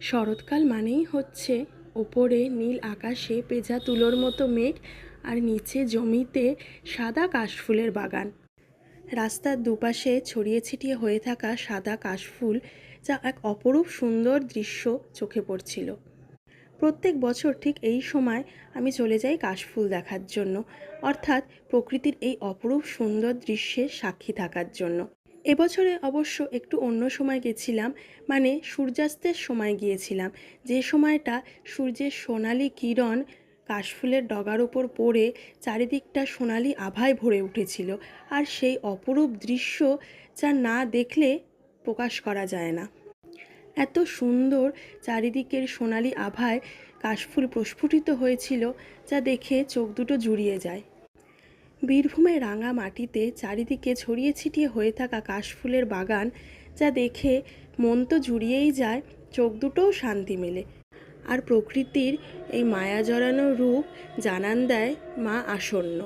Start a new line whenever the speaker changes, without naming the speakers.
শরৎকাল মানেই হচ্ছে ওপরে নীল আকাশে পেঁজা তুলোর মতো মেঘ আর নিচে জমিতে সাদা কাশফুলের বাগান। রাস্তার দুপাশে ছড়িয়ে ছিটিয়ে হয়ে থাকা সাদা কাশফুল, যা এক অপরূপ সুন্দর দৃশ্য চোখে পড়ছিল। প্রত্যেক বছর ঠিক এই সময় আমি চলে যাই কাশফুল দেখার জন্য, অর্থাৎ প্রকৃতির এই অপরূপ সুন্দর দৃশ্যের সাক্ষী থাকার জন্য। এবছরে অবশ্য একটু অন্য সময় গেছিলাম, মানে সূর্যাস্তের সময় গিয়েছিলাম, যে সময়টা সূর্যের সোনালি কিরণ কাশফুলের ডগার ওপর পড়ে চারিদিকটা সোনালি আভায় ভরে উঠেছিল। আর সেই অপরূপ দৃশ্য যা না দেখলে প্রকাশ করা যায় না। এত সুন্দর চারিদিকের সোনালি আভায় কাশফুল প্রস্ফুটিত হয়েছিল, যা দেখে চোখ দুটো জুড়িয়ে যায়। বীরভূমের রাঙা মাটিতে চারিদিকে ছড়িয়ে ছিটিয়ে হয়ে থাকা কাশফুলের বাগান, যা দেখে মন তো জুড়িয়েই যায়, চোখ দুটোও শান্তি মেলে। আর প্রকৃতির এই মায়া জড়ানো রূপ জানান দেয় মা আসন্ন।